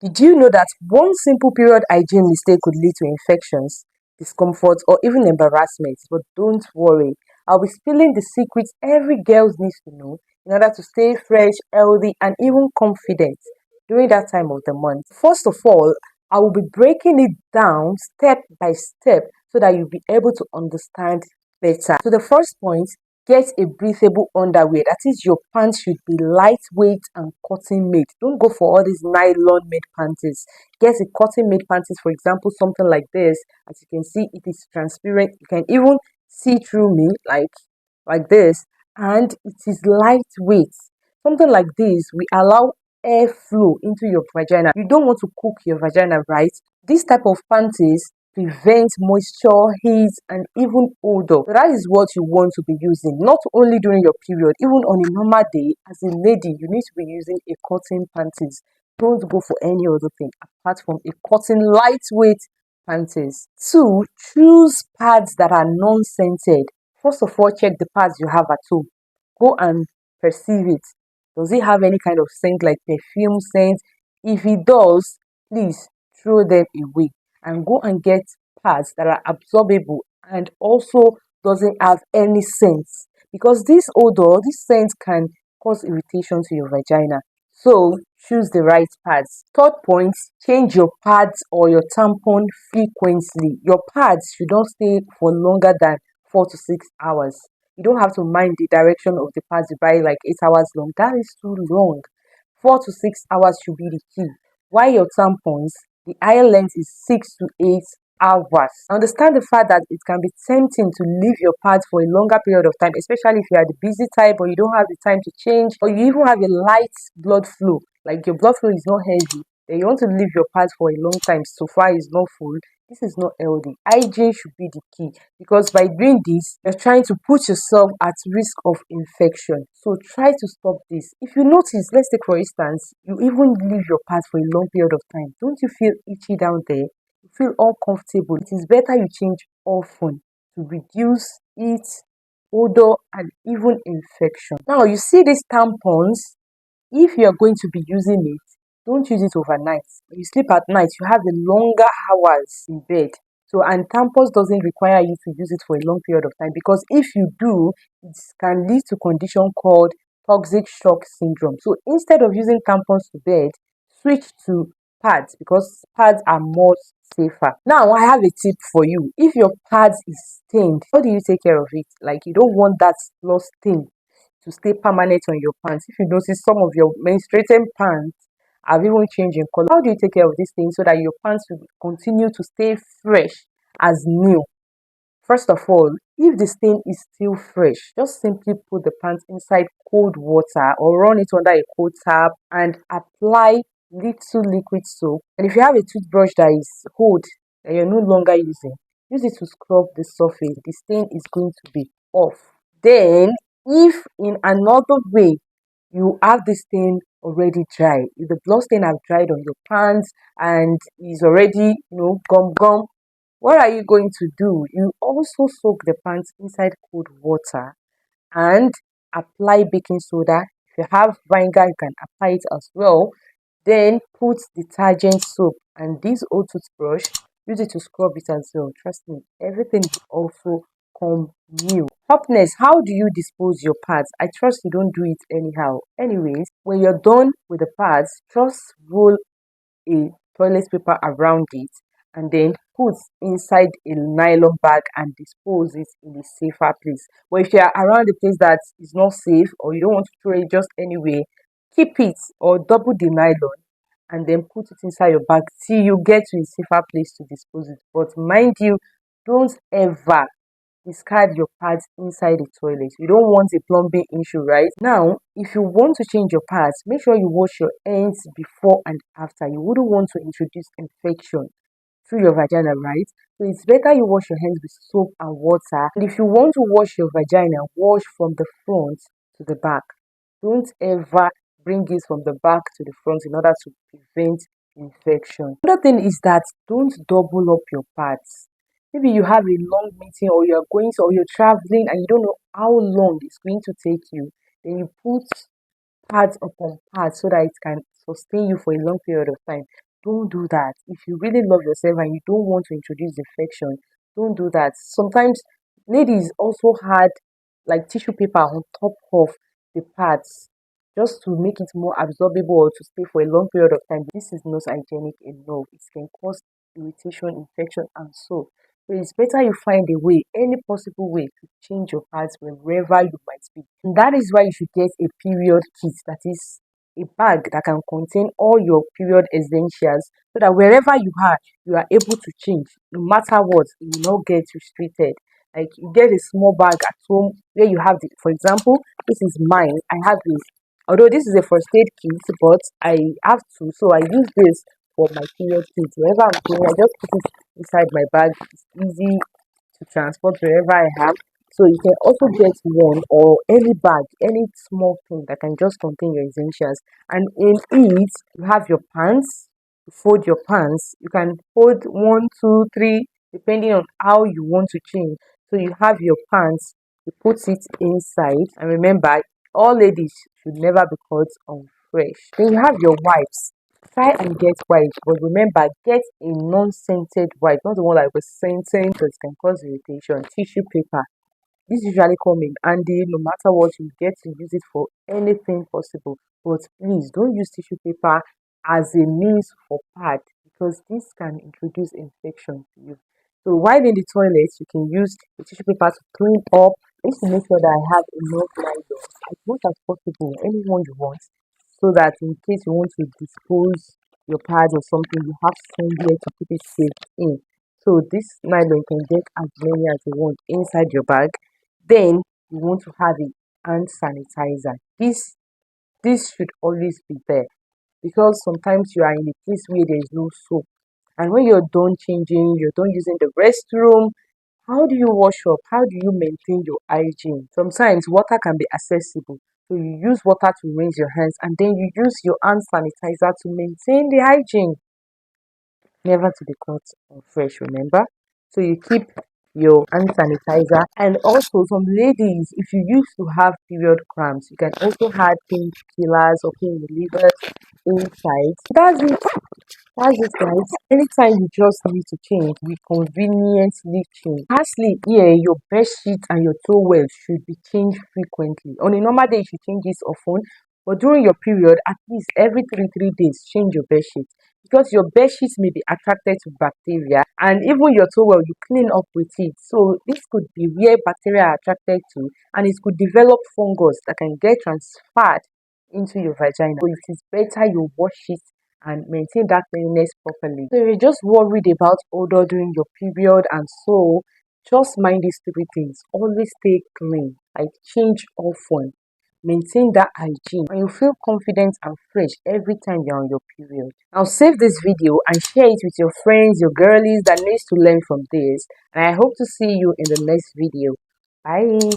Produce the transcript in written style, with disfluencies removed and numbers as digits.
Did you know that one simple period hygiene mistake could lead to infections, discomfort, or even embarrassment? But don't worry, I'll be spilling the secrets every girl needs to know in order to stay fresh, healthy, and even confident during that time of the month. First of all, I will be breaking it down step by step so that you'll be able to understand better. So, the first point, get a breathable underwear. That is, your pants should be lightweight and cotton made. Don't go for all these nylon made panties. Get a cotton made panties, for example, something like this. As you can see, it is transparent. You can even see through me like this, and it is lightweight. Something like this we allow airflow into your vagina. You don't want to cook your vagina, right? This type of panties prevent moisture, heat, and even odor. So that is what you want to be using, not only during your period, even on a normal day. As a lady, you need to be using a cotton panties. Don't go for any other thing apart from a cotton lightweight panties. Two, choose pads that are non-scented. First of all, check the pads you have at home. Go and perceive it. Does it have any kind of scent like perfume scent? If it does, please throw them away and go and get pads that are absorbable and also doesn't have any scent, because this scent can cause irritation to your vagina. So choose the right pads. Third point, change your pads or your tampon frequently. Your pads should not stay for longer than 4 to 6 hours. You don't have to mind the direction of the pads you buy like 8 hours long. That is too long. 4 to 6 hours should be the key. While your tampons, the ideal length is 6 to 8 hours. Understand the fact that it can be tempting to leave your pads for a longer period of time, especially if you are the busy type or you don't have the time to change, or you even have a light blood flow, like your blood flow is not heavy, then you want to leave your pads for a long time so far it's not full. This is not healthy. Hygiene should be the key, because by doing this, you're trying to put yourself at risk of infection. So try to stop this. If you notice, let's take for instance, you even leave your pads for a long period of time. Don't you feel itchy down there? You feel uncomfortable. It is better you change often to reduce heat, odor, and even infection. Now, you see these tampons, if you are going to be using it, don't use it overnight. When you sleep at night, you have a longer hours in bed. So, and tampons doesn't require you to use it for a long period of time, because if you do, it can lead to condition called toxic shock syndrome. So instead of using tampons to bed, switch to pads, because pads are more safer. Now, I have a tip for you. If your pads is stained, how do you take care of it? Like, you don't want that lost stain to stay permanent on your pants. If you notice some of your menstruating pants have even changed in color, how do you take care of this thing so that your pants will continue to stay fresh as new? First of all, if the stain is still fresh, just simply put the pants inside cold water or run it under a cold tap and apply little liquid soap. And if you have a toothbrush that is old that you're no longer using, use it to scrub the surface. The stain is going to be off. Then, if in another way you have this stain already dry, if the blood stain have dried on your pants and is already, gum, what are you going to do? You also soak the pants inside cold water and apply baking soda. If you have vinegar, you can apply it as well. Then put detergent soap and this old toothbrush, use it to scrub it as well. Trust me, everything will also come new. Toughness, how do you dispose your pads? I trust you don't do it anyhow. Anyways, when you're done with the pads, just roll a toilet paper around it and then put inside a nylon bag and dispose it in a safer place. But if you are around a place that is not safe or you don't want to throw it just anywhere, keep it or double the nylon and then put it inside your bag till you get to a safer place to dispose it. But mind you, don't ever discard your pads inside the toilet. You don't want a plumbing issue, right? Now, if you want to change your pads, make sure you wash your hands before and after. You wouldn't want to introduce infection through your vagina, right? So it's better you wash your hands with soap and water. And if you want to wash your vagina, wash from the front to the back. Don't ever bring it from the back to the front in order to prevent infection. Another thing is that don't double up your pads. Maybe you have a long meeting or you're going to, or you're traveling and you don't know how long it's going to take you. Then you put pads upon pads so that it can sustain you for a long period of time. Don't do that. If you really love yourself and you don't want to introduce infection, don't do that. Sometimes ladies also had like tissue paper on top of the pads just to make it more absorbable or to stay for a long period of time. This is not hygienic enough. It can cause irritation, infection, and so it's better you find a way, any possible way to change your pads wherever you might be. And that is why you should get a period kit, that is a bag that can contain all your period essentials so that wherever you are able to change. No matter what, you will not get restricted. Like you get a small bag at home where you have the, for example, this is mine. I have this. Although this is a first aid kit, but I have to, so I use this for my period kit. Wherever I'm going, I just put it inside my bag. It's easy to transport wherever I have. So you can also get one or any bag, any small thing that can just contain your essentials. And in it, you have your pants. You fold your pants. You can fold one, two, three, depending on how you want to change. So you have your pants. You put it inside. And remember, all ladies should never be caught unfresh. Then you have your wipes. Try and get wipes, but remember, get a non-scented wipe, not the one that was scented because it can cause irritation. Tissue paper. This usually come in handy no matter what, you get to use it for anything possible. But please don't use tissue paper as a means for pad because this can introduce infection to you. So while in the toilet, you can use the tissue paper to clean up. I need to make sure that I have enough nylon as much as possible, anyone you want, so that in case you want to dispose your pads or something, you have somewhere to keep it safe in. So this nylon can get as many as you want inside your bag. Then you want to have a hand sanitizer. This should always be there because sometimes you are in a place where there is no soap. And when you're done changing, you're done using the restroom, how do you wash up? How do you maintain your hygiene? Sometimes water can be accessible. So you use water to rinse your hands and then you use your hand sanitizer to maintain the hygiene. Never to be caught unfresh, remember? So you keep your hand sanitizer. And also some ladies, if you used to have period cramps, you can also add painkillers or pain relievers inside. That's it, guys. Anytime you just need to change, we conveniently change. Lastly, here, your bed sheet and your towel should be changed frequently. On a normal day, you should change this often, but during your period, at least every 3 days, change your bed sheet because your bed sheets may be attracted to bacteria, and even your towel, you clean up with it. So this could be where bacteria are attracted to, and it could develop fungus that can get transferred into your vagina. So it is better you wash it and maintain that cleanliness properly. So if you're just worried about odor during your period and so just mind these three things. Always stay clean, like change often, maintain that hygiene, and you feel confident and fresh every time you're on your period. Now save this video and share it with your friends, your girlies that needs to learn from this. And I hope to see you in the next video. Bye.